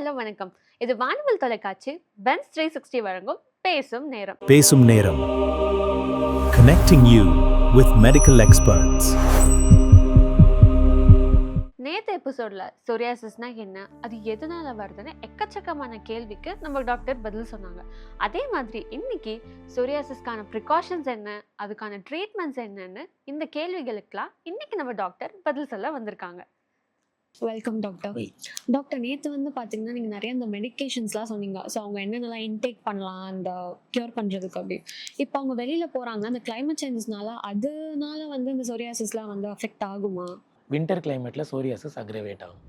Hello வணக்கம். இது வானவில் தொலைக்காட்சி பென்ஸ் 360 வழங்கும் பேசும் நேரம். பேசும் நேரம். Connecting you with medical experts. நேத்து எபிசோட்ல சொரியாசிஸ்னா என்ன, அது எதனால வருதுன்னு எக்கச்சக்கமான கேள்விக்கு நம்ம டாக்டர் பதில் சொன்னாங்க. அதே மாதிரி இன்னைக்கு சொரியாசிஸ்க்கான ப்ரிகாஷன்ஸ் என்ன, அதுக்கான ட்ரீட்மெண்ட்ஸ் என்னன்னு இந்த கேள்விகளுக்கெல்லாம் இன்னைக்கு நம்ம டாக்டர் பதில் சொல்ல வந்திருக்காங்க. Welcome doctor. டாக்டர், நேற்று வந்து பார்த்தீங்கன்னா நீங்கள் நிறைய இந்த மெடிக்கேஷன்ஸ்லாம் சொன்னீங்க. ஸோ அவங்க என்னென்னலாம் இன்டேக் பண்ணலாம் அந்த க்யூர் பண்ணுறதுக்கு அப்படி. இப்போ அவங்க வெளியில் போகிறாங்க, அந்த கிளைமேட் சேஞ்சஸ்னால அதனால வந்து இந்த சொரியாசிஸ்லாம் வந்து அஃபெக்ட் ஆகுமா? வின்டர் கிளைமேட்டில் சோரியாசிஸ் அக்ரவேட் ஆகும்.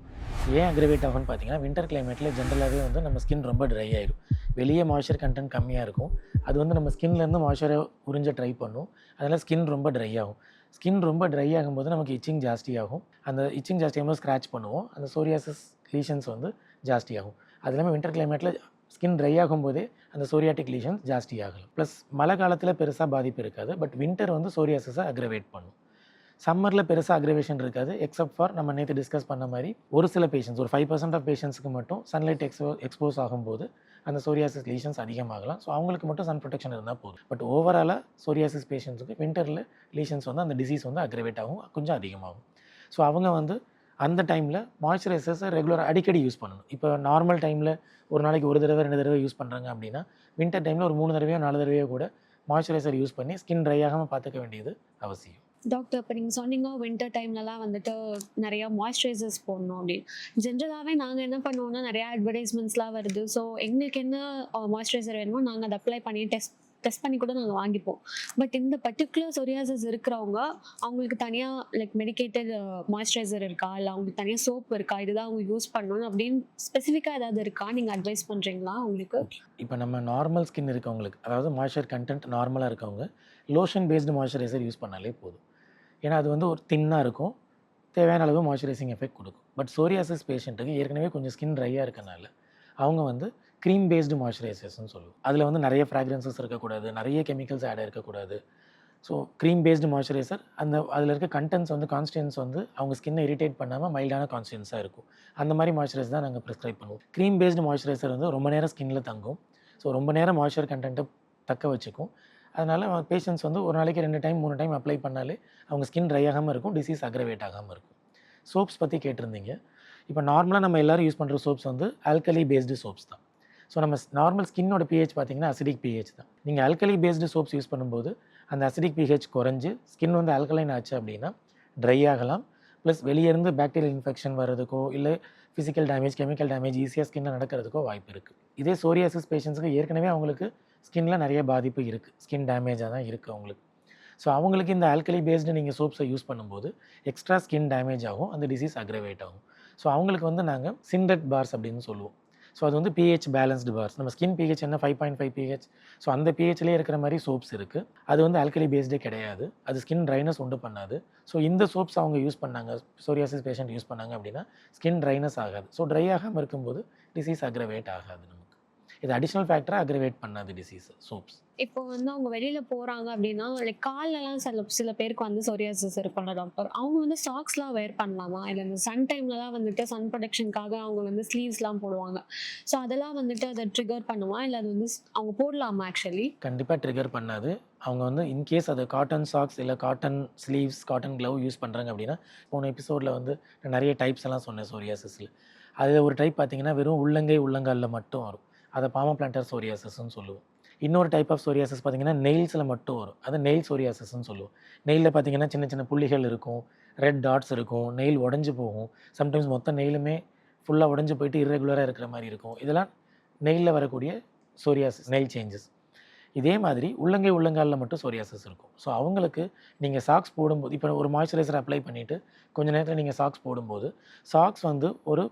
ஏன் அக்ரவேட் ஆகும்னு பார்த்தீங்கன்னா, வின்டர் கிளைமேட்டில் ஜென்ரலாகவே வந்து நம்ம ஸ்கின் ரொம்ப ட்ரை ஆகிடும். வெளியே மாய்ஸ்சர் கண்டென்ட் கம்மியாக இருக்கும். அது வந்து நம்ம ஸ்கின்லேருந்து மாய்ஸ்சரை உறிஞ்ச ட்ரை பண்ணும். அதனால் ஸ்கின் ரொம்ப ட்ரை ஆகும். ஸ்கின் ரொம்ப ட்ரை ஆகும்போது நமக்கு இச்சிங் ஜாஸ்தி ஆகும். அந்த இச்சிங் ஜாஸ்தி ஆகும்போது ஸ்க்ராட்ச் பண்ணுவோம். அந்த சோரியாசிஸ் லீஷன்ஸ் வந்து ஜாஸ்தி ஆகும். அது இல்லாமல் வின்டர் கிளைமேட்டில் ஸ்கின் ட்ரை ஆகும்போதே அந்த சோரியாட்டிக் லீஷன்ஸ் ஜாஸ்தி ஆகலாம். ப்ளஸ் மழை காலத்தில் பெருசாக பாதிப்பு இருக்காது. பட் வின்டர் வந்து சோரியாசிஸை அக்ரவேட் பண்ணும். சம்மரில் பெருசாக அக்ரவேஷன் இருக்காது. எக்ஸப்ட் ஃபார் நம்ம நேற்று டிஸ்கஸ் பண்ண மாதிரி ஒரு சில பேஷண்ட்ஸ், ஒரு 5% ஆஃப் பேஷண்ட்ஸுக்கு மட்டும் சன்லைட் எக்ஸ்போஸ் ஆகும்போது அந்த சோரியாசிஸ் லீஷன்ஸ் அதிகமாகலாம். ஸோ அவங்களுக்கு மட்டும் சன் ப்ரொடெக்ஷன் இருந்தால் போதும். பட் ஓவராலாக சோரியாசிஸ் பேஷண்ட்ஸுக்கு வின்டரில் லீஷன்ஸ் வந்து அந்த டிசீஸ் வந்து அக்ரவேட் ஆகும், கொஞ்சம் அதிகமாகும். ஸோ அவங்க வந்து அந்த டைமில் மாய்ஸ்சரைசர்ஸை ரெகுலராக அடிக்கடி யூஸ் பண்ணணும். இப்போ நார்மல் டைமில் ஒரு நாளைக்கு ஒரு தடவை 2 தடவை யூஸ் பண்ணுறாங்க அப்படின்னா, வின்டர் டைமில் ஒரு 3 தடவையோ 4 தடவையோ கூட மாய்ஸ்சரைசர் யூஸ் பண்ணி ஸ்கின் ட்ரை ஆகாமல் பார்த்துக்க வேண்டியது அவசியம். டாக்டர், இப்போ நீங்கள் சொன்னீங்க வின்டர் டைம்லலாம் வந்துட்டு நிறையா மாய்ஸ்சரைசர்ஸ் போடணும் அப்படின்னு. ஜென்ரலாகவே நாங்கள் என்ன பண்ணுவோம்னா, நிறையா அட்வர்டைஸ்மெண்ட்ஸ்லாம் வருது. ஸோ எங்களுக்கு என்ன மாய்ஸ்சரைசர் வேணுமோ நாங்கள் அதை அப்ளை பண்ணி டெஸ்ட் பண்ணி கூட நாங்கள் வாங்கிப்போம். பட் இந்த பர்டிகுலர் சொரியாசிஸ் இருக்கிறவங்க அவங்களுக்கு தனியாக லைக் மெடிக்கேட்டட் மாய்ஸ்சரைசர் இருக்கா, இல்லை அவங்களுக்கு தனியாக சோப் இருக்கா, இதுதான் அவங்க யூஸ் பண்ணணும் அப்படின்னு ஸ்பெசிஃபிக்காக ஏதாவது இருக்கா, நீங்கள் அட்வைஸ் பண்ணுறீங்களா அவங்களுக்கு? இப்போ நம்ம நார்மல் ஸ்கின் இருக்கவங்களுக்கு, அதாவது மாய்ஸ்சர் கண்டென்ட் நார்மலாக இருக்கவங்க லோஷன் பேஸ்டு மாய்ஸ்சரைசர் யூஸ் பண்ணாலே போதும். ஏன்னா அது வந்து ஒரு தின்னாக இருக்கும், தேவையான அளவு மாய்ஸ்சரைசிங் எஃபெக்ட் கொடுக்கும். பட் சோரியாசிஸ் பேஷண்ட்டுக்கு ஏற்கனவே கொஞ்சம் ஸ்கின் ட்ரையாக இருக்கனால அவங்க வந்து க்ரீம் பேஸ்டு மாய்ஸ்சரைசர்ஸ்னு சொல்லுவோம். அதில் வந்து நிறைய ஃப்ராக்ரன்சஸ் இருக்கக்கூடாது, நிறைய கெமிக்கல்ஸ் ஆட் இருக்கக்கூடாது. ஸோ க்ரீம் பேஸ்டு மாய்ஸ்சரைசர் அதில் இருக்க கண்டென்ட்ஸ் வந்து கான்ஸ்டன்ஸ் வந்து அவங்க ஸ்கின்னை இரிட்டேட் பண்ணாமல் மைல்டான கான்ஸ்டன்ஸாக இருக்கும். அந்த மாதிரி மாய்ஸ்சரைசர் தான் நாங்கள் ப்ரிஸ்கிரைப் பண்ணுவோம். க்ரீம் பேஸ்டு மாய்ஸ்சரைசர் வந்து ரொம்ப நேரம் ஸ்கின்னில் தங்கும். ஸோ ரொம்ப நேரம் மாய்ஸ்சர் கண்டென்ட்டை தக்க வச்சுக்கும். அதனால் பேஷண்ட்ஸ் வந்து ஒரு நாளைக்கு 2 டைம் 3 டைம் அப்ளை பண்ணாலே அவங்க ஸ்கின் ட்ரை ஆகாமல் இருக்கும், டிசீஸ் அக்ரவேட் ஆகாமல் இருக்கும். சோப்ஸ் பற்றி கேட்டிருந்தீங்க. இப்போ நார்மலாக நம்ம எல்லோரும் யூஸ் பண்ணுற சோப்ஸ் வந்து ஆல்கலி பேஸ்டு சோப்ஸ் தான். ஸோ நம்ம நார்மல் ஸ்கின்னோட பிஹெச் பார்த்திங்கன்னா அசிடிக் பிஹெச் தான். நீங்கள் ஆல்கலி பேஸ்டு சோப்ஸ் யூஸ் பண்ணும்போது அந்த அசிடிக் பிஹெச் குறைஞ்சி ஸ்கின் வந்து ஆல்கலைன் ஆச்சு அப்படின்னா ட்ரை ஆகலாம். ப்ளஸ் வெளியேருந்து பாக்டீரியல் இன்ஃபெக்ஷன் வர்றதுக்கோ இல்லை ஃபிசிக்கல் டேமேஜ், கெமிக்கல் டேமேஜ் ஈஸியாக ஸ்கின்னை நடக்கிறதுக்கோ வாய்ப்பு இருக்குது. இதே சோரியாசிஸ் பேஷண்ட்ஸுக்கு ஏற்கனவே அவங்களுக்கு ஸ்கின்னில் நிறைய பாதிப்பு இருக்குது, ஸ்கின் டேமேஜாக தான் இருக்குது அவங்களுக்கு. ஸோ அவங்களுக்கு இந்த ஆல்கலி பேஸ்டு நீங்கள் சோப்ஸை யூஸ் பண்ணும்போது எக்ஸ்ட்ரா ஸ்கின் டேமேஜ் ஆகும், அந்த டிசீஸ் அக்ரவேட் ஆகும். ஸோ அவங்களுக்கு வந்து நாங்கள் சிண்டட் பார்ஸ் அப்படின்னு சொல்லுவோம். ஸோ அது வந்து பிஹெச் பேலன்ஸ்டு பார்ஸ். நம்ம ஸ்கின் பிஹெச் என்ன 5.5 பிஹெச். ஸோ அந்த பிஹெச்லேயே இருக்கிற மாதிரி சோப்ஸ் இருக்குது. அது வந்து ஆல்கலி பேஸ்டே கிடையாது, அது ஸ்கின் ட்ரைனஸ் உண்டு பண்ணாது. ஸோ இந்த சோப்ஸ் அவங்க யூஸ் பண்ணாங்க, சோரியாசிஸ் பேஷண்ட் யூஸ் பண்ணாங்க அப்படின்னா ஸ்கின் ட்ரைனஸ் ஆகாது. ஸோ ட்ரை ஆகாமல் இருக்கும்போது டிசீஸ் அக்ரவேட் ஆகாது. நமக்கு இது அடிஷ்னல் ஃபேக்டராக அக்ரவேட் பண்ணாது டிசீஸ் சோப்ஸ். இப்போ வந்து அவங்க வெளியில் போகிறாங்க அப்படின்னா லைக் கால்லலாம் சில பேருக்கு வந்து சொரியாசிஸ் இருக்கும்ல டாக்டர், அவங்க வந்து சாக்ஸ்லாம் வேர் பண்ணலாமா, இல்லை இந்த சன் டைம்லலாம் வந்துட்டு சன் ப்ரொடெக்ஷனுக்காக அவங்க வந்து ஸ்லீவ்ஸ்லாம் போடுவாங்க. ஸோ அதெல்லாம் வந்துட்டு அதை ட்ரிகர் பண்ணுமா, இல்லை அது வந்து அவங்க போடலாமா? ஆக்சுவலி கண்டிப்பாக ட்ரிகர் பண்ணாது. அவங்க வந்து இன்கேஸ் அது காட்டன் சாக்ஸ் இல்லை cotton sleeves, cotton glove use பண்ணுறாங்க அப்படின்னா, போன எபிசோடில் வந்து நிறைய டைப்ஸ் எல்லாம் சொன்னேன் சோரியாசிஸில். அதில் ஒரு டைப் பார்த்திங்கன்னா வெறும் உள்ளங்காலில் மட்டும் வரும், அதை பாமோ பிளான்டர் சோரியாசிஸ்ன்னு சொல்லுவோம். இன்னொரு டைப் ஆஃப் சோரியாசிஸ் பார்த்திங்கன்னா நெயில்ஸில் மட்டும் வரும், அது நெயில் சோரியாசிஸ்ன்னு சொல்லுவோம். நெயிலில் பார்த்திங்கன்னா சின்ன சின்ன புள்ளிகள் இருக்கும், ரெட் டாட்ஸ் இருக்கும், நெயில் உடஞ்சி போகும். சம்டைம்ஸ் மொத்த நெயிலுமே ஃபுல்லாக உடஞ்சி போயிட்டு இர்ரெகுலராக இருக்கிற மாதிரி இருக்கும். இதெல்லாம் நெயிலில் வரக்கூடிய சோரியாசிஸ், நெயில் சேஞ்சஸ். இதே மாதிரி உள்ளங்காலில் மட்டும் சோரியாசிஸ் இருக்கும். ஸோ அவங்களுக்கு நீங்கள் சாக்ஸ் போடும்போது, இப்போ ஒரு மாய்ஸ்சரைசர் அப்ளை பண்ணிவிட்டு கொஞ்சம் நேரத்தில் நீங்கள் சாக்ஸ் போடும்போது, சாக்ஸ் வந்து ஒரு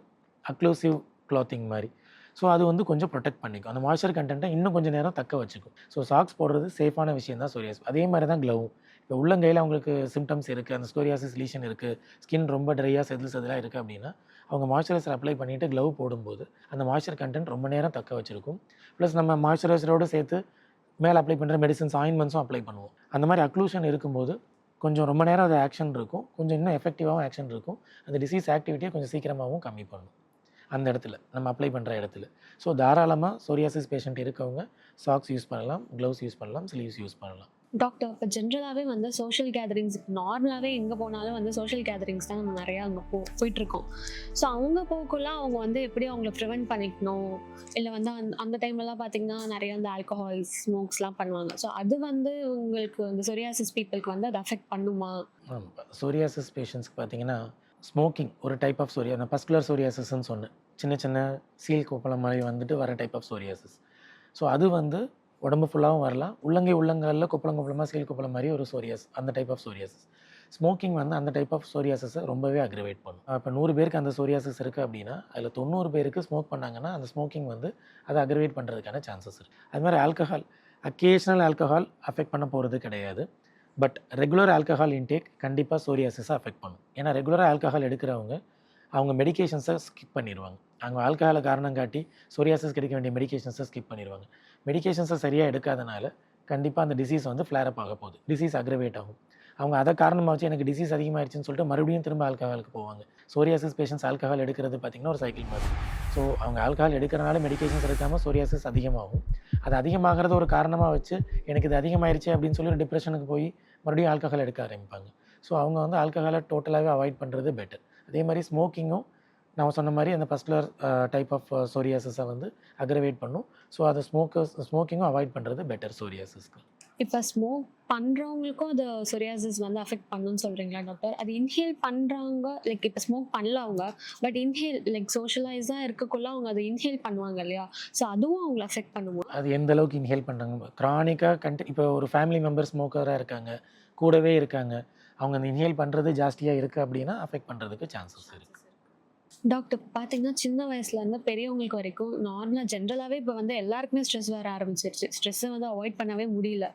அக்ளூசிவ் கிளாத்திங் மாதிரி. ஸோ அது வந்து கொஞ்சம் ப்ரொடெக்ட் பண்ணிக்கும், அந்த மாய்ஸ்சர் கண்டென்ட்டை இன்னும் கொஞ்சம் நேரம் தக்க வச்சுக்கும். ஸோ சாக்ஸ் போடுறது சேஃபான விஷயம் தான் சோரியாசிஸ். அதே மாதிரி தான் க்ளவும். இப்போ உள்ளங்கையில் அவங்களுக்கு சிம்டம்ஸ் இருக்குது, அந்த சோரியாசிஸ் லீஷன் இருக்குது, ஸ்கின் ரொம்ப ட்ரையாக செதிலாக இருக்குது அப்படின்னா அவங்க மாய்ஸ்சரைசர் அப்ளை பண்ணிவிட்டு க்ளவ் போடும்போது அந்த மாய்ஸ்சர் கண்டென்ட் ரொம்ப நேரம் தக்க வச்சுருக்கும். ப்ளஸ் நம்ம மாய்ஸ்சரைசரோடு சேர்த்து மேலே அப்ளை பண்ணுற மெடிசன்ஸ், ஆயின்மெண்ட்ஸும் அப்ளை பண்ணுவோம். அந்த மாதிரி அக்ளூஷன் இருக்கும்போது கொஞ்சம் ரொம்ப நேரம் அது ஆக்ஷன் இருக்கும், கொஞ்சம் இன்னும் எஃபெக்டிவாகவும் ஆக்ஷன் இருக்கும், அந்த டிசீஸ் ஆக்டிவிட்டியை கொஞ்சம் சீக்கிரமாகவும் கம்மி பண்ணும். அந்த இடத்துல நம்ம அப்ளை பண்ணுற இடத்துல. ஸோ தாராளமாக சோரியாசிஸ் பேஷண்ட் இருக்கவங்க சாக்ஸ் யூஸ் பண்ணலாம், க்ளவுஸ் யூஸ் பண்ணலாம், ஸ்லீவ்ஸ் யூஸ் பண்ணலாம். டாக்டர், இப்போ ஜென்ரலாகவே வந்து சோஷியல் கேதரிங்ஸ் நார்மலாகவே எங்கே போனாலும் வந்து சோஷியல் கேதரிங்ஸ் தான் நம்ம நிறையா அங்கே போயிட்டுருக்கோம். ஸோ அவங்க போக்குள்ள அவங்க வந்து எப்படி அவங்கள ப்ரிவென்ட் பண்ணிக்கணும், இல்லை வந்து அந்த டைம்லலாம் பார்த்தீங்கன்னா நிறைய அந்த ஆல்கஹால் ஸ்மோக்ஸ்லாம் பண்ணுவாங்க. ஸோ அது வந்து உங்களுக்கு இந்த சொரியாசிஸ் பீப்புளுக்கு வந்து அது அஃபெக்ட் பண்ணுமா? சோரியாசிஸ் பேஷண்ட்ஸ்க்கு பார்த்தீங்கன்னா ஸ்மோக்கிங் ஒரு டைப் ஆஃப் நான் பஸ்குலர் சோரியாசிஸ்ன்னு சொன்னேன். சின்ன சின்ன சீல் கோப்பளம் மாதிரி வந்துட்டு வர டைப் ஆஃப் சோரியாசிஸ். ஸோ அது வந்து உடம்பு ஃபுல்லாகவும் வரலாம். உள்ளங்காலில் கொப்பளமாக சீல் கொப்பளம் மாதிரி ஒரு அந்த டைப் ஆஃப் சோரியாசிஸ். ஸ்மோக்கிங் வந்து அந்த டைப் ஆஃப் சோரியாசிஸை ரொம்பவே அக்ரிவேட் பண்ணும். இப்போ 100 பேருக்கு அந்த சோரியாசிஸ் இருக்குது அப்படின்னா அதில் 90 பேருக்கு ஸ்மோக் பண்ணாங்கன்னா அந்த ஸ்மோக்கிங் வந்து அதை அக்ரிவேட் பண்ணுறதுக்கான சான்சஸ் இருக்குது. அது மாதிரி ஆல்கஹால், அக்கேஷ்னல் ஆல்கஹால் அஃபெக்ட் பண்ண போகிறது கிடையாது. பட் ரெகுலர் ஆல்கஹால் இன்டேக் கண்டிப்பாக சோரியாசிஸை அஃபெக்ட் பண்ணும். ஏன்னா ரெகுலராக ஆல்கஹால் எடுக்கிறவங்க அவங்க மெடிகேஷன்ஸை ஸ்கிப் பண்ணிடுவாங்க. அவங்க ஆல்கஹாலை காரணம் காட்டி சோரியாசிஸ் கிடைக்க வேண்டிய மெடிகேஷன்ஸை ஸ்கிப் பண்ணிடுவாங்க. மெடிகேஷன்ஸை சரியாக எடுக்காதனால கண்டிப்பாக அந்த டிசீஸ் வந்து ஃப்ளேரப் ஆக போகுது, டிசீஸ் அக்ரிவேட் ஆகும். அவங்க அதை காரணமாக வச்சு எனக்கு டிசீஸ் அதிகமாகிடுச்சுன்னு சொல்லிட்டு மறுபடியும் திரும்ப ஆல்கஹாலுக்கு போவாங்க. சோரியாசிஸ் பேஷண்ட்ஸ் ஆல்கஹால் எடுக்கிறது பார்த்திங்கன்னா ஒரு சைக்கிள் மாதிரி. ஸோ அவங்க ஆல்கஹால் எடுக்கிறனால மெடிகேஷன்ஸ் எடுக்காமல் சோரியாசிஸ் அதிகமாகும். அது அதிகமாகிறது ஒரு காரணமாக வச்சு எனக்கு இது அதிகமாகிடுச்சு அப்படின்னு சொல்லி ஒரு டிப்ரெஷனுக்கு போய் மறுபடியும் ஆல்கஹால் எடுக்க ஆரம்பிப்பாங்க. ஸோ அவங்க வந்து ஆல்கஹாலை டோட்டலாகவே அவாய்ட் பண்ணுறது பெட்டர். அதே மாதிரி ஸ்மோக்கிங்கும் நான் சொன்ன மாதிரி அந்த பர்டிகுலர் டைப் ஆஃப் சோரியாசிஸை வந்து அக்ரவேட் பண்ணும். ஸோ அதை ஸ்மோக்கிங்கும் அவாய்ட் பண்ணுறது பெட்டர் சோரியாசிஸ்க்கு. இப்போ ஸ்மோக் பண்ணுறவங்களுக்கும் அது சொரியாசிஸ் வந்து அஃபெக்ட் பண்ணுன்னு சொல்கிறீங்களா டாக்டர்? அது இன்ஹேல் பண்ணுறாங்க, லைக் இப்போ ஸ்மோக் பண்ணல அவங்க, பட் இன்ஹேல் லைக் சோஷியலைஸாக இருக்கக்குள்ள அவங்க அதை இன்ஹேல் பண்ணுவாங்க இல்லையா? ஸோ அதுவும் அவங்களை அஃபெக்ட் பண்ணுமா? அது எந்த அளவுக்கு இன்ஹேல் பண்ணுறாங்க, க்ரானிக்காக இப்போ ஒரு ஃபேமிலி மெம்பர் ஸ்மோக்கராக இருக்காங்க, கூடவே இருக்காங்க, அவங்க அந்த இன்ஹேல் பண்ணுறது ஜாஸ்தியாக இருக்குது அப்படின்னா அஃபெக்ட் பண்ணுறதுக்கு சான்சஸ் இருக்குது. டாக்டர், பார்த்தீங்கன்னா சின்ன வயசுலேருந்து பெரியவங்களுக்கு வரைக்கும் நார்மலாக ஜென்ரலாகவே இப்போ வந்து எல்லாருக்குமே ஸ்ட்ரெஸ் வர ஆரம்பிச்சிருச்சு. ஸ்ட்ரெஸ்ஸை வந்து அவாய்ட் பண்ணவே முடியல.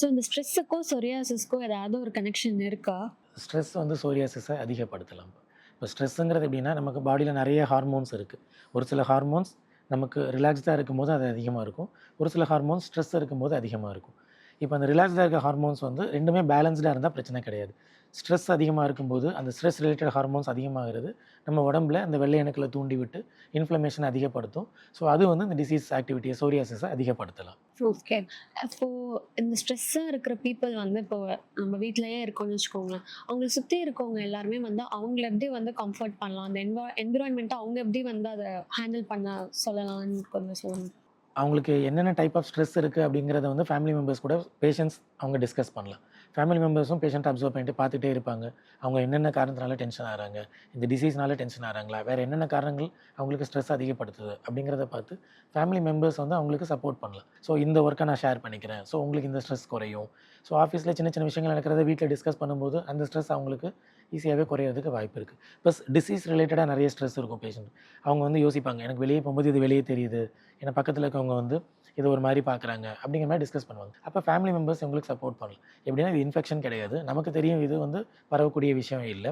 ஸோ இந்த ஸ்ட்ரெஸ்ஸுக்கும் சொரியாசிஸ்க்கும் ஏதாவது ஒரு கனெக்ஷன் இருக்கா? ஸ்ட்ரெஸ் வந்து சோரியாசிஸை அதிகப்படுத்தலாம். இப்போ ஸ்ட்ரெஸ்ஸுங்கிறது எப்படின்னா நமக்கு பாடியில் நிறைய ஹார்மோன்ஸ் இருக்குது. ஒரு சில ஹார்மோன்ஸ் நமக்கு ரிலாக்ஸ்டாக இருக்கும்போது அது அதிகமாக இருக்கும், ஒரு சில ஹார்மோன்ஸ் ஸ்ட்ரெஸ் இருக்கும்போது அதிகமாக இருக்கும். இப்போ அந்த ரிலாக்ஸ்டாக இருக்க ஹார்மோன்ஸ் வந்து ரெண்டுமே பேலன்ஸ்டாக இருந்தால் பிரச்சனை கிடையாது. ஸ்ட்ரெஸ் அதிகமாக இருக்கும்போது அந்த ஸ்ட்ரெஸ் ரிலேட்டட் ஹார்மோன்ஸ் அதிகமாகிறது நம்ம உடம்புல அந்த வெள்ளை அணுக்களை தூண்டி விட்டு இன்ஃப்ளமேஷன் அதிகப்படுத்தும். ஸோ அது வந்து இந்த டிசீஸ் ஆக்டிவிட்டியை சோரியாசிஸை அதிகப்படுத்தலாம். ஓகே. அப்போது இந்த ஸ்ட்ரெஸ்ஸாக இருக்கிற பீப்புள் வந்து இப்போ நம்ம வீட்டிலையே இருக்கோம்னு வச்சுக்கோங்களேன், அவங்களை சுற்றி இருக்கவங்க எல்லாருமே வந்து அவங்கள எப்படி வந்து கம்ஃபர்ட் பண்ணலாம், அந்த என்விரான்மெண்ட்டை அவங்க எப்படி வந்து அதை ஹேண்டில் பண்ண சொல்லலாம்னு கொஞ்சம் சொல்லணும். அவங்களுக்கு என்னென்ன டைப் ஆஃப் ஸ்ட்ரெஸ் இருக்குது அப்படிங்கிறத வந்து ஃபேமிலி மெம்பர்ஸ் கூட பேஷண்ட்ஸ் அவங்க டிஸ்கஸ் பண்ணலாம். ஃபேமிலி மெம்பர்ஸும் பேஷண்ட் அப்சர்வ் பண்ணிட்டு பார்த்துட்டே இருப்பாங்க. அவங்க என்னென்ன காரணத்தினால டென்ஷன் ஆகிறாங்க, இந்த டிசீஸ்னால டென்ஷன் ஆகிறாங்களா, வேறு என்னென்ன காரணங்கள் அவங்களுக்கு ஸ்ட்ரெஸ் அதிகப்படுத்துது அப்படிங்கிறத பார்த்து ஃபேமிலி மெம்பர்ஸ் வந்து அவங்களுக்கு சப்போர்ட் பண்ணலாம். ஸோ இந்த ஒர்க்கை நான் ஷேர் பண்ணிக்கிறேன், ஸோ உங்களுக்கு இந்த ஸ்ட்ரெஸ் குறையும். ஸோ ஆஃபீஸில் சின்ன சின்ன விஷயங்கள் நடக்கிறத வீட்டில் டிஸ்கஸ் பண்ணும்போது அந்த ஸ்ட்ரெஸ் அவங்களுக்கு ஈஸியாகவே குறையிறதுக்கு வாய்ப்பு இருக்குது. ப்ளஸ் டிசீஸ் ரிலேட்டடாக நிறைய ஸ்ட்ரெஸ் இருக்கும் பேஷண்ட். அவங்க வந்து யோசிப்பாங்க, எனக்கு வெளியே போகும்போது இது வெளியே தெரியுது, ஏன்னா பக்கத்தில் இருக்கவங்க வந்து இது ஒரு மாதிரி பார்க்குறாங்க அப்படிங்கிற மாதிரி டிஸ்கஸ் பண்ணுவாங்க. அப்போ ஃபேமிலி மெம்பர்ஸ் இவங்களுக்கு சப்போர்ட் பண்ணலாம். எப்படின்னா இது இன்ஃபெக்ஷன் கிடையாது, நமக்கு தெரியும் இது வந்து பரவக்கூடிய விஷயம் இல்லை,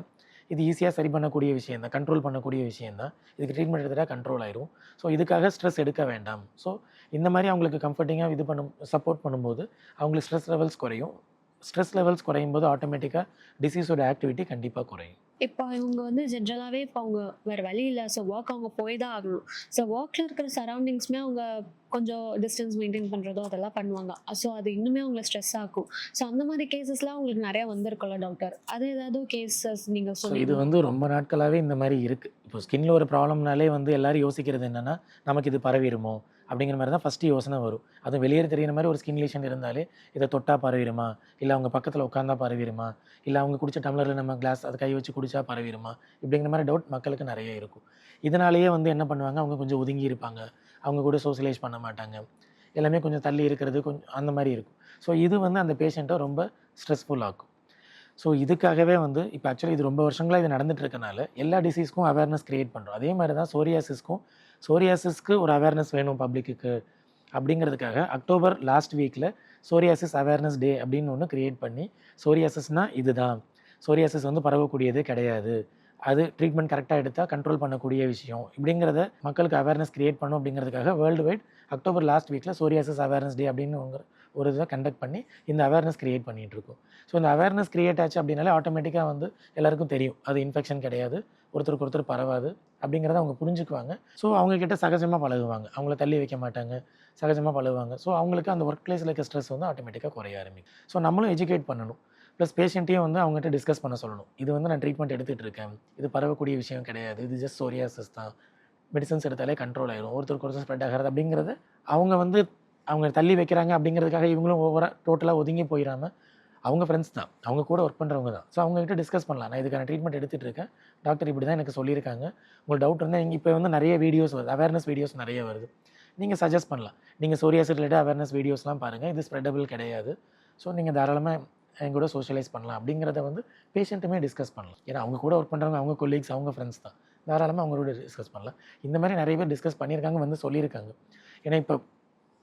இது ஈஸியாக சரி பண்ணக்கூடிய விஷயம் தான், கண்ட்ரோல் பண்ணக்கூடிய விஷயம் தான், இதுக்கு ட்ரீட்மெண்ட் எடுத்துகிட்டா கண்ட்ரோல் ஆயிரும். ஸோ இதுக்காக ஸ்ட்ரெஸ் எடுக்க வேண்டாம். ஸோ இந்த மாதிரி அவங்களுக்கு கம்ஃபர்டிங்காக சப்போர்ட் பண்ணும்போது அவங்களுக்கு ஸ்ட்ரெஸ் லெவல்ஸ் குறையும். ஸ்ட்ரெஸ் லெவல்ஸ் குறையும் போது ஆட்டோமேட்டிக்காக டிசீஸோட ஆக்டிவிட்டி கண்டிப்பாக குறையும். இப்போ இவங்க வந்து ஜென்ரலாகவே இப்போ அவங்க வேறு வழி இல்லை, ஸோ ஒர்க் அவங்க போய் தான் ஆகணும். ஸோ ஒர்க்கில் இருக்கிற சரௌண்டிங்ஸுமே அவங்க கொஞ்சம் டிஸ்டன்ஸ் மெயின்டைன் பண்ணுறதோ அதெல்லாம் பண்ணுவாங்க. ஸோ அது இன்னுமே அவங்கள ஸ்ட்ரெஸ் ஆகும். ஸோ அந்த மாதிரி கேசஸ்லாம் அவங்களுக்கு நிறையா வந்திருக்குல்ல டாக்டர்? அது ஏதாவது கேசஸ் நீங்கள் சொல்லுங்கள். இது வந்து ரொம்ப நாட்களாகவே இந்த மாதிரி இருக்குது. இப்போ ஸ்கின்ல ஒரு ப்ராப்ளம்னாலே வந்து எல்லோரும் யோசிக்கிறது என்னென்னா நமக்கு இது பரவிடுமோ அப்படிங்கிற மாதிரி தான் ஃபஸ்ட்டு யோசனை வரும். அதுவும் வெளியே தெரிகிற மாதிரி ஒரு ஸ்கின் லீஷன் இருந்தாலே இதை தொட்டால் பரவிடுமா, இல்லை அவங்க பக்கத்தில் உட்காந்தா பரவிடுமா, இல்லை அவங்க குடித்த டம்ளரில் நம்ம கிளாஸ் அதை கை வச்சு குடித்தா பரவிடுமா, இப்படிங்கிற மாதிரி டவுட் மக்களுக்கு நிறைய இருக்கும். இதனாலேயே வந்து என்ன பண்ணுவாங்க, அவங்க கொஞ்சம் ஒதுங்கி இருப்பாங்க, அவங்க கூட சோஷியலைஸ் பண்ண மாட்டாங்க, எல்லாமே கொஞ்சம் தள்ளி இருக்கிறது கொஞ்சம் அந்த மாதிரி இருக்கும். ஸோ இது வந்து அந்த பேஷண்ட்டை ரொம்ப ஸ்ட்ரெஸ்ஃபுல் ஆக்கும். ஸோ இதுக்காகவே வந்து இப்போ ஆக்சுவலி இது ரொம்ப வருஷங்களாக இது நடந்துட்டு இருக்கனால எல்லா டிசீஸ்க்கும் அவேர்னஸ் க்ரியேட் பண்ணுறோம். அதே மாதிரி தான் சோரியாசிஸ்க்கு ஒரு அவேர்னஸ் வேணும் பப்ளிக்கு அப்படிங்கிறதுக்காக அக்டோபர் லாஸ்ட் வீக்கில் சோரியாசிஸ் அவேர்னஸ் டே அப்படின்னு ஒன்று க்ரியேட் பண்ணி, சோரியாசிஸ்னால் இதுதான், சோரியாசிஸ் வந்து பரவக்கூடியது கிடையாது அது ட்ரீட்மெண்ட் கரெக்டாக எடுத்தால் கண்ட்ரோல் பண்ணக்கூடிய விஷயம் இப்படிங்கிறத மக்களுக்கு அவேர்னஸ் கிரியேட் பண்ணும் அப்படிங்கிறதுக்காக வேர்ல்டு வைட் அக்டோபர் லாஸ்ட் வீக்கில் சோரியாசிஸ் அவேர்னஸ் டே அப்படின்னு ஒரு இதை கண்டக்ட் பண்ணி இந்த அவேர்னஸ் கிரியேட் பண்ணிகிட்டு இருக்கோம். ஸோ இந்த அவேர்னஸ் கிரியேட் ஆச்சு அப்படின்னாலே ஆட்டோமேட்டிக்காக வந்து எல்லாருக்கும் தெரியும் அது இன்ஃபெக்ஷன் கிடையாது, ஒருத்தருக்கு ஒருத்தர் பரவாது அப்படிங்கிறத அவங்க புரிஞ்சுக்குவாங்க. ஸோ அவங்கக்கிட்ட சகஜமாக பழகுவாங்க, அவங்கள தள்ளி வைக்க மாட்டாங்க, சகஜமாக பழகுவாங்க. ஸோ அவங்களுக்கு அந்த ஒர்க் பிளேஸில் இருக்க ஸ்ட்ரெஸ் வந்து ஆட்டோமேட்டிக்காக குறைய ஆரம்பிக்கும். ஸோ நம்மளும் எஜுகேட் பண்ணணும், ப்ளஸ் பேஷண்ட்டையும் வந்து அவங்ககிட்ட டிஸ்கஸ் பண்ண சொல்லணும். இது வந்து நான் ட்ரீட்மெண்ட் எடுத்துகிட்டு இருக்கேன், இது பரவக்கூடிய விஷயம் கிடையாது, இது ஜஸ்ட் சோரியாசிஸ் தான், மெடிசன்ஸ் எடுத்தாலே கண்ட்ரோல் ஆயிடும், ஒருத்தருக்கு ஒருத்தர் ஸ்ப்ரெட் ஆகிறது அப்படிங்கிறத அவங்க வந்து அவங்க தள்ளி வைக்கிறாங்க அப்படிங்கிறதுக்காக இவங்களும் ஓவராக டோட்டலாக ஒதுங்கி போயிடாமல் அவங்க ஃப்ரெண்ட்ஸ் தான், அவங்க கூட ஒர்க் பண்ணுறவங்க தான். ஸோ அவங்ககிட்ட டிஸ்கஸ் பண்ணலாம், நான் இதுக்கான ட்ரீட்மெண்ட் எடுத்துகிட்டு இருக்கேன், டாக்டர் இப்படி தான் எனக்கு சொல்லியிருக்காங்க, உங்களுக்கு டவுட் இருந்தால் நீங்கள் இப்போ வந்து நிறைய வீடியோஸ் வருது, அவேர்னஸ் வீடியோஸ் நிறைய வருது, நீங்கள் சஜஸ்ட் பண்ணலாம். நீங்கள் சோரியாசிஸ் ரிலேட்டட் அவேர்னஸ் வீடியோஸ்லாம் பாருங்கள், இது ஸ்ப்ரெடபிள் கிடையாது, ஸோ நீங்கள் தாராளமாக என் கூட சோஷியலைஸ் பண்ணலாம் அப்படிங்கிறத வந்து பேஷண்ட்டுமே டிஸ்கஸ் பண்ணலாம். ஏன்னா அவங்க கூட ஒர்க் பண்ணுறவங்க அவங்க கொலீக்ஸ், அவங்க ஃப்ரெண்ட்ஸ் தான், தாராளமாக அவங்களோட டிஸ்கஸ் பண்ணலாம். இந்த மாதிரி நிறைய பேர் டிஸ்கஸ் பண்ணியிருக்காங்க, வந்து சொல்லியிருக்காங்க. ஏன்னா இப்போ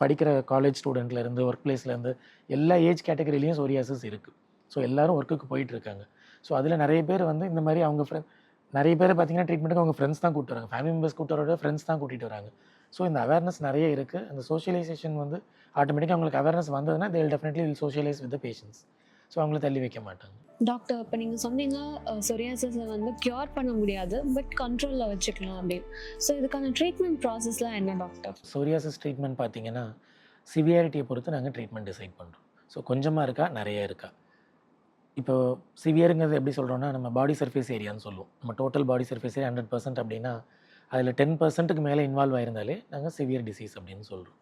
படிக்கிற காலேஜ் ஸ்டூடெண்ட்லேருந்து ஒர்க் பிளேஸ்லேருந்து எல்லா ஏஜ் கேட்டகரிலையும் சோரியாசிஸ் இருக்குது. ஸோ எல்லோரும் ஒர்க்குக்கு போயிட்டுருக்காங்க. ஸோ அதில் நிறைய பேர் வந்து இந்த மாதிரி அவங்க நிறைய பேர் பார்த்திங்கன்னா ட்ரீட்மெண்ட்டுக்கு அவங்க ஃப்ரெண்ட்ஸ் தான் கூப்பிட்டு வராங்க, ஃபேமிலி மெம்பர்ஸ் கூப்பிட்டு வரோட ஃப்ரெண்ட்ஸ் தான் கூட்டிகிட்டு வராங்க. ஸோ இந்த அவேர்னஸ் நிறைய இருக்குது. அந்த சோஷியலைசேஷன் வந்து ஆட்டோமேட்டிக்காக அவங்களுக்கு அவேர்னஸ் வந்ததுன்னா they will definitely will socialise with the patients. So அவங்கள தள்ளி வைக்க மாட்டாங்க. டாக்டர், இப்போ நீங்கள் சொன்னீங்க சொரியாசிஸை வந்து க்யூர் பண்ண முடியாது, பட் கண்ட்ரோலில் வச்சுக்கலாம் அப்படின்னு. ஸோ இதுக்கான ட்ரீட்மெண்ட் ப்ராசஸ்லாம் என்ன டாக்டர்? சோரியாசிஸ் ட்ரீட்மெண்ட் பார்த்திங்கன்னா சிவியாரிட்டியை பொறுத்து நாங்கள் ட்ரீட்மெண்ட் டிசைட் பண்ணுறோம். ஸோ கொஞ்சமாக இருக்கா, நிறைய இருக்கா. இப்போ சிவியருங்கிறது எப்படி சொல்கிறோன்னா, நம்ம பாடி சர்ஃபேஸ் ஏரியான்னு சொல்லுவோம். நம்ம டோட்டல் பாடி சர்ஃபேஸ் ஏரியா 100% அப்படின்னா அதில் 10%க்கு மேலே இன்வால்வ் ஆயிருந்தாலே நாங்கள் சிவியர் டிசீஸ் அப்படின்னு சொல்கிறோம்.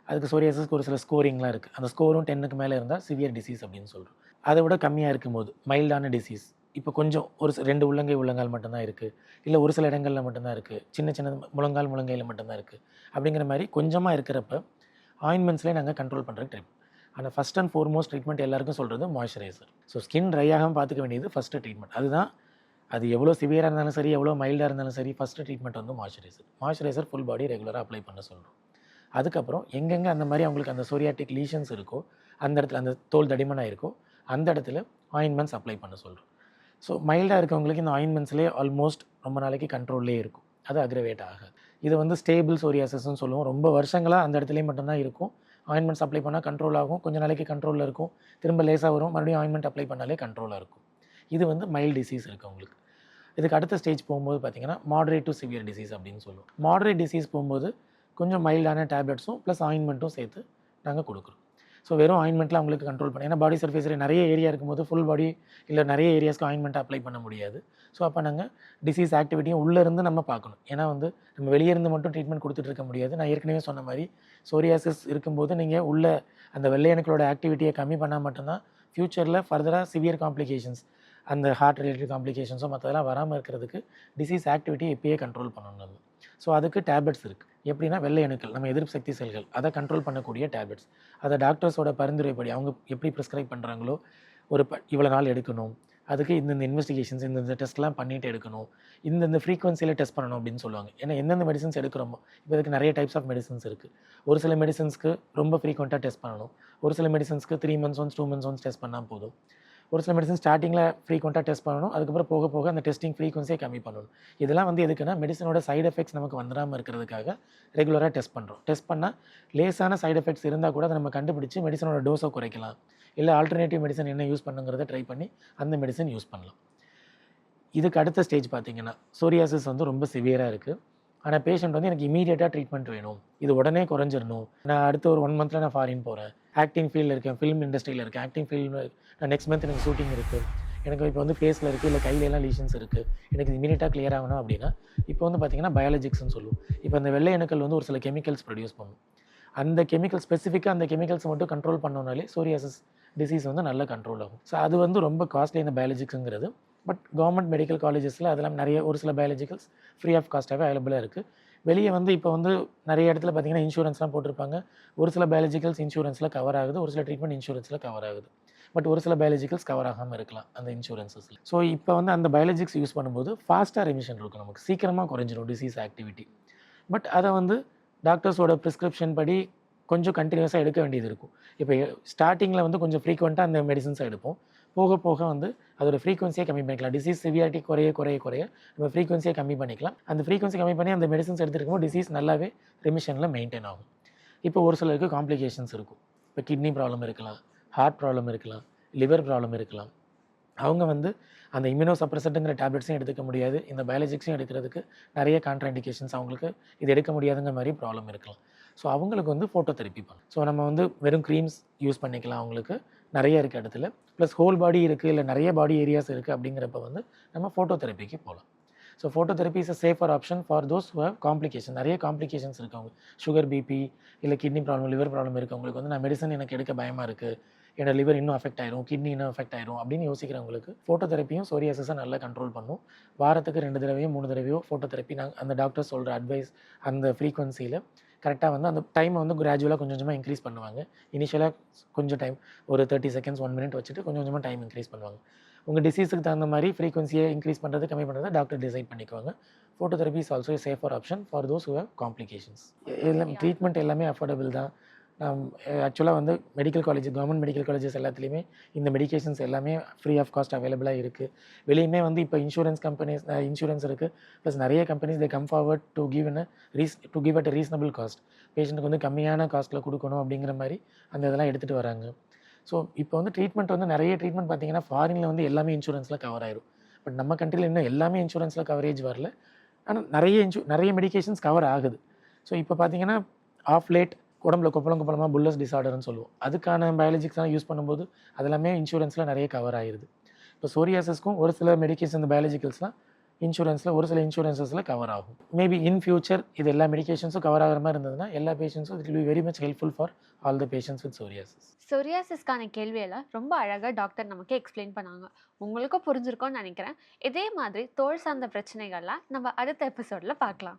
அதுக்கு சோரியாசிஸ்க்கு ஒரு சில ஸ்கோரிங்லாம் இருக்குது. அந்த ஸ்கோரும் 10க்கு மேலே இருந்தால் சிவியர் டிசீஸ் அப்படின்னு சொல்கிறோம். அதை விட கம்மியாக இருக்கும்போது மைல்டான டிசீஸ், இப்போ கொஞ்சம் ஒரு 2 உள்ளங்கால் மட்டும்தான் இருக்குது, இல்லை ஒரு சில இடங்களில் மட்டும்தான் இருக்குது, சின்ன சின்ன முழங்கையில் மட்டும்தான் இருக்குது, அப்படிங்கிற மாதிரி கொஞ்சமாக இருக்கிறப்ப ஆயின்மெண்ட்ஸ்லேயே நாங்கள் கண்ட்ரோல் பண்ணுறதுக்கு ட்ரை. ஆனால் ஃபஸ்ட் அண்ட் ஃபோர்மோஸ்ட் ட்ரீட்மெண்ட் எல்லாருக்கும் சொல்கிறது மாய்ஸ்சரைசர். ஸோ ஸ்கின் ட்ரை ஆகாமல் பார்த்துக்க வேண்டியது ஃபஸ்ட்டு ட்ரீட்மெண்ட். அதுதான், அது எவ்வளோ சிவியராக இருந்தாலும் சரி, எவ்வளோ மைல்டாக இருந்தாலும் சரி, ஃபஸ்ட்டு ட்ரீட்மெண்ட் வந்து மாய்ஸ்சரைசர் ஃபுல் பாடி ரெகுலராக அப்ளை பண்ண சொல்கிறோம். அதுக்கப்புறம் எங்கெங்கே அந்த மாதிரி அவங்களுக்கு அந்த சோரியாட்டிக் லீஷன்ஸ் இருக்கோ, அந்த இடத்துல அந்த தோல் தடிமனாக இருக்கோ, அந்த இடத்துல ஆயின்மெண்ட்ஸ் அப்ளை பண்ண சொல்கிறோம். ஸோ மைல்டாக இருக்கவங்களுக்கு இந்த ஆயின்மெண்ட்ஸ்லேயே ஆல்மோஸ்ட் ரொம்ப நாளைக்கு கண்ட்ரோல்லே இருக்கும், அது அக்ரவேட் ஆகாது. இது வந்து ஸ்டேபிள் சோரியாசிஸ்ன்னு சொல்லுவோம். ரொம்ப வருஷங்களாக அந்த இடத்துலேயே மட்டும்தான் இருக்கும். ஆயின்மெண்ட்ஸ் அப்ளை பண்ணால் கண்ட்ரோல் ஆகும், கொஞ்சம் நாளைக்கு கண்ட்ரோலில் இருக்கும், திரும்ப லேசாக வரும், மறுபடியும் ஆயின்மெண்ட் அப்ளை பண்ணாலே கண்ட்ரோலாக இருக்கும். இது வந்து மைல்டு டிசீஸ் இருக்கவங்களுக்கு. இதுக்கு அடுத்த ஸ்டேஜ் போகும்போது பார்த்திங்கன்னா மாடரேட் டு சிவியர் டிசீஸ் அப்படின்னு சொல்லுவோம். மாடரேட் டிசீஸ் போகும்போது கொஞ்சம் மைல்டான டேப்லெட்ஸும் ப்ளஸ் ஆயின்மெண்ட்டும் சேர்த்து நாங்கள் கொடுக்குறோம். ஸோ வெறும் ஆயின்மெண்ட்டில் அவங்களுக்கு கண்ட்ரோல் பண்ணி, ஏன்னா பாடி சர்ஃபேஸில் நிறைய ஏரியா இருக்கும்போது ஃபுல் பாடி இல்லை நிறைய ஏரியாஸ்க்கு ஆயின்மெண்ட் அப்ளை பண்ண முடியாது. ஸோ அப்போ நாங்கள் டிசீஸ் ஆக்டிவிட்டியும் உள்ளேருந்து நம்ம பார்க்கணும். ஏன்னா வந்து நம்ம வெளியே இருந்து மட்டும் ட்ரீட்மெண்ட் கொடுத்துட்டு இருக்க முடியாது. நான் ஏற்கனவே சொன்ன மாதிரி சோரியாசிஸ் இருக்கும்போது நீங்கள் உள்ள அந்த வெள்ளையணுக்களோட ஆக்டிவிட்டியை கம்மி பண்ணால் மட்டும்தான் ஃப்யூச்சரில் ஃபர்தராக சிவியர் காம்ப்ளிகேஷன்ஸ், அந்த ஹார்ட் ரிலேட்டட் காம்ப்ளிகேஷன்ஸோ மற்றதெல்லாம் வராமல் இருக்கிறதுக்கு டிசீஸ் ஆக்டிவிட்டியை எப்பயே கண்ட்ரோல் பண்ணணும் நம்ம. ஸோ அதுக்கு டேப்லெட்ஸ் இருக்குது. எப்படின்னா வெள்ளை அணுக்கள், நம்ம எதிர்ப்பு சக்தி செல்கள், அதை கண்ட்ரோல் பண்ணக்கூடிய டேப்லெட்ஸ். அதை டாக்டர்ஸோட பரிந்துரைப்படி அவங்க எப்படி ப்ரிஸ்கிரைப் பண்ணுறாங்களோ, ஒரு இவ்வளோ நாள் எடுக்கணும், அதுக்கு இந்தந்த இன்வெஸ்டிகேஷன்ஸ் இந்த டெஸ்ட்லாம் பண்ணிட்டு எடுக்கணும், இந்த ஃப்ரீக்வன்சியில் டெஸ்ட் பண்ணணும் அப்படின்னு சொல்லுவாங்க. ஏன்னா எந்தெந்த மெடிசன்ஸ் எடுக்கிறோமோ, இப்போ இதுக்கு நிறைய டைப்ஸ் ஆஃப் மெடிசன்ஸ் இருக்குது. ஒரு சில மெடிசன்ஸ்க்கு ரொம்ப ஃப்ரீக்வெண்ட்டாக டெஸ்ட் பண்ணணும், ஒரு சில மெடிசன்ஸ்க்கு 3 months once 2 months once test பண்ணால் போதும், ஒரு சில மெடிசன் ஸ்டார்டிங்கில் ஃப்ரீக்வெண்ட்டாக டெஸ்ட் பண்ணணும், அதுக்கப்புறம் போக போக அந்த டெஸ்டிங் ஃப்ரீக்வன்சியை கம்மி பண்ணணும். இதெல்லாம் வந்து எதுக்குன்னா மெடிசனோட சைடு எஃபெக்ட்ஸ் நமக்கு வந்துடாமல் இருக்கிறதுக்காக ரெகுலராக டெஸ்ட் பண்ணுறோம். டெஸ்ட் பண்ணால் லேசான சைடு எஃபெக்ட்ஸ் இருந்தால் கூட அதை நம்ம கண்டுபிடிச்சி மெடிசனோட டோஸை குறைக்கலாம், இல்லை ஆல்டர்னேட்டிவ் மெடிசன் என்ன யூஸ் பண்ணுங்கிறத ட்ரை பண்ணி அந்த மெடிசன் யூஸ் பண்ணலாம். இதுக்கு அடுத்த ஸ்டேஜ் பார்த்திங்கன்னா சோரியாசிஸ் வந்து ரொம்ப சிவியராக இருக்குது. ஆனால் பேஷண்ட் வந்து எனக்கு இமீடியட்டாக ட்ரீட்மெண்ட் வேணும், இது உடனே குறைஞ்சிடணும், நான் அடுத்த ஒரு 1 monthல நான் ஃபாரின் போகிறேன், ஆக்டிங் ஃபீல்டில் இருக்கேன், ஃபிலிம் இண்டஸ்ட்ரியில் இருக்கேன், ஆக்டிங் ஃபீல்டு, நான் நெக்ஸ்ட் மந்த் எனக்கு ஷூட்டிங் இருக்குது, எனக்கு இப்போ வந்து ஃபேஸில் இருக்குது, இல்லை கையிலலாம் லீஷன்ஸ் இருக்குது, எனக்கு இமீடியட்டாக கிளியர் ஆகணும் அப்படின்னா இப்போ வந்து பார்த்திங்கன்னா பயாலஜிக்ஸ்னு சொல்லுவோம். இப்போ அந்த வெள்ளை அணுக்கள் வந்து ஒரு சில கெமிக்கல்ஸ் ப்ரொடியூஸ் பண்ணும். அந்த கெமிக்கல் ஸ்பெசிஃபிக்காக அந்த கெமிக்கல்ஸ் மட்டும் கண்ட்ரோல் பண்ணோனாலே சோரியாசிஸ் டிசீஸ் வந்து நல்லா கண்ட்ரோல் ஆகும். ஸோ அது வந்து ரொம்ப காஸ்ட்லி இந்த பயாலஜிக்ஸுங்கிறது. பட் கவர்மெண்ட் மெடிக்கல் காலேஜஸில் அதெல்லாம் நிறைய ஒரு சில பயாலஜிக்கல்ஸ் ஃப்ரீ ஆஃப் காஸ்ட்டாகவே அவைலபிளாக இருக்குது. வெளியே வந்து இப்போ வந்து நிறைய இடத்துல பார்த்திங்கன்னா இன்சூரன்ஸ்லாம் போட்டிருப்பாங்க. ஒரு சில பயாலஜிக்கல்ஸ் இன்சூரன்ஸில் கவர் ஆகுது, ஒரு சில ட்ரீட்மெண்ட் இன்சூரன்ஸில் கவர் ஆகுது. பட் ஒரு சில பயாலஜிக்கல்ஸ் கவர் ஆகாமல் இருக்கலாம் அந்த இன்சூரன்ஸஸில். ஸோ இப்போ வந்து அந்த பயாலஜிக்ஸ் யூஸ் பண்ணும்போது ஃபாஸ்ட்டாக ரெமிஷன் இருக்கும், நமக்கு சீக்கிரமாக குறைஞ்சிடும் டிசீஸ் ஆக்டிவிட்டி. பட் அதை வந்து டாக்டர்ஸோட ப்ரிஸ்கிரிப்ஷன் படி கொஞ்சம் கண்டினியூஸாக எடுக்க வேண்டியது இருக்கும். இப்போ ஸ்டார்டிங்கில் வந்து கொஞ்சம் ஃப்ரீக்வெண்ட்டாக அந்த மெடிசன்ஸை எடுப்போம், போக போக வந்து அதோட ஃப்ரீக்வன்சியை கம்மி பண்ணிக்கலாம். டிசீஸ் சிவியாரிட்டி குறைய குறைய குறைய நம்ம ஃப்ரீக்வன்சியை கம்மி பண்ணிக்கலாம். அந்த ஃப்ரீக்வன்சி கம்மி பண்ணி அந்த மெடிசன்ஸ் எடுத்துருக்கும்போது டிசீஸ் நல்லாவே ரிமிஷனில் மெயின்டைன் ஆகும். இப்போ ஒரு சிலருக்கு காம்ப்ளிகேஷன்ஸ் இருக்கும். இப்போ கிட்னி ப்ராப்ளம் இருக்கலாம், ஹார்ட் ப்ராப்ளம் இருக்கலாம், லிவர் ப்ராப்ளம் இருக்கலாம். அவங்க வந்து அந்த இம்யூனோ சப்ரசன்ட்டுங்கிற டேப்லெட்ஸையும் எடுத்துக்க முடியாது, இந்த பயாலஜிக்ஸையும் எடுக்கிறதுக்கு நிறைய கான்ட்ராண்டிகேஷன்ஸ் அவங்களுக்கு இது எடுக்க முடியாதுங்கிற மாதிரி ப்ராப்ளம் இருக்கலாம். ஸோ அவங்களுக்கு வந்து ஃபோட்டோ தெரப்பி பண்ணலாம். ஸோ நம்ம வந்து வெறும் க்ரீம்ஸ் யூஸ் பண்ணிக்கலாம், அவங்களுக்கு நிறைய இருக்க இடத்துல ப்ளஸ் ஹோல் பாடி இருக்குது இல்லை நிறைய பாடி ஏரியாஸ் இருக்குது அப்படிங்கிறப்ப வந்து நம்ம ஃபோட்டோ தெரப்பிக்கு போகலாம். So photo therapy is a safer option for those who have complication. நிறைய காம்ப்ளிகேஷன்ஸ் இருக்கவங்க, சுகர், பிபி இல்லை கிட்னி ப்ராப்ளம், லிவர் ப்ராப்ளம் இருக்கவங்களுக்கு வந்து நான் மெடிசன் எனக்கு எடுக்க பயமாக இருக்குது, என்னோட லிவர் இன்னும் அஃபெக்ட் ஆயிரும், கிட்னி இன்னும் அஃபெக்ட் ஆயிரும் அப்படின்னு யோசிக்கிறவங்களுக்கு ஃபோட்டோ தெரப்பியும் சோரியாசிஸை நல்லா கண்ட்ரோல் பண்ணும். வாரத்துக்கு 2 தடவையோ 3 தடவையோ ஃபோட்டோ தெரப்பி அந்த டாக்டர் சொல்கிற அட்வைஸ் அந்த ஃப்ரீக்வன்சியில் கரெக்டாக வந்து அந்த டைமை வந்து கிராஜுவலாக கொஞ்சம் கொஞ்சமாக இன்க்ரீஸ் பண்ணுவாங்க. இனிஷியலாக கொஞ்சம் டைம் ஒரு 30 செகண்ட்ஸ் 1 மினிட் வச்சுட்டு கொஞ்சம் கொஞ்சமாக டைம் இன்க்ரீஸ் பண்ணுவாங்க. உங்கள் டிசீஸுக்கு தகுந்த மாதிரி ஃப்ரீக்வன்சியை இன்க்ரீஸ் பண்ணுறது கம்மி பண்ணுறது டாக்டர் டிசைட் பண்ணிக்குவாங்க. Photo therapy is also safer option for those who have complications. எல்லாம் ட்ரீட்மெண்ட் எல்லாமே அஃபோர்டபுள் தான். ஆக்சுவலாக வந்து medical college, government medical colleges எல்லாத்துலேயுமே இந்த மெடிகேஷன்ஸ் எல்லாமே ஃப்ரீ ஆஃப் காஸ்ட் அவைலபிளாக இருக்குது. வெளியுமே வந்து இப்போ இன்சூரன்ஸ் கம்பெனிஸ் இன்சூரன்ஸ் இருக்குது, ப்ளஸ் நிறைய companies they come forward to give at reasonable cost. பேஷண்ட்டுக்கு வந்து கம்மியான காஸ்ட்டில் கொடுக்கணும் அப்படிங்கிற மாதிரி அந்த இதெல்லாம் எடுத்துகிட்டு வராங்க. ஸோ இப்போ வந்து ட்ரீட்மெண்ட் வந்து நிறைய ட்ரீட்மெண்ட் பார்த்தீங்கன்னா ஃபாரினில் வந்து எல்லாமே இன்சூரன்ஸில் கவர் ஆயிரும். பட் நம்ம கண்ட்ரியில் இன்னும் எல்லாமே இன்சூரன்ஸில் கவரேஜ் வரல. ஆனால் நிறைய மெடிகேஷன்ஸ் கவர் ஆகுது. ஸோ இப்போ பார்த்தீங்கன்னா ஆஃப் லேட் உடம்புல கொப்பளமாக புல்லஸ் டிசார்டர்னு சொல்லுவோம், அதுக்கான பயாலஜிக்ஸ்லாம் யூஸ் பண்ணும்போது அதெல்லாமே இன்சூரன்ஸில் நிறைய கவர் ஆகிருது. இப்போ சோரியாசிஸ்க்கும் ஒரு சில மெடிகேஷன் இந்த பயாலஜிக்கல்ஸ்லாம் இன்சூரன்ஸில் ஒரு சில இன்சூரன்ஸஸில் கவர் ஆகும். மேபி இன் ஃபியூச்சர் இது எல்லா மெடிகேஷன்ஸும் கவர் ஆகிற மாதிரி இருந்ததுன்னா எல்லா பேஷண்ட்ஸும் it will be very much helpful for all the patients with psoriasis. சொரியாசிஸ்க்கான கேள்வியெல்லாம் ரொம்ப அழகாக டாக்டர் நமக்கு எக்ஸ்பிளைன் பண்ணாங்க. உங்களுக்கும் புரிஞ்சிருக்கும்னு நினைக்கிறேன். இதே மாதிரி தோல் சார்ந்த பிரச்சனைகள்லாம் நம்ம அடுத்த எபிசோடில் பார்க்கலாம்.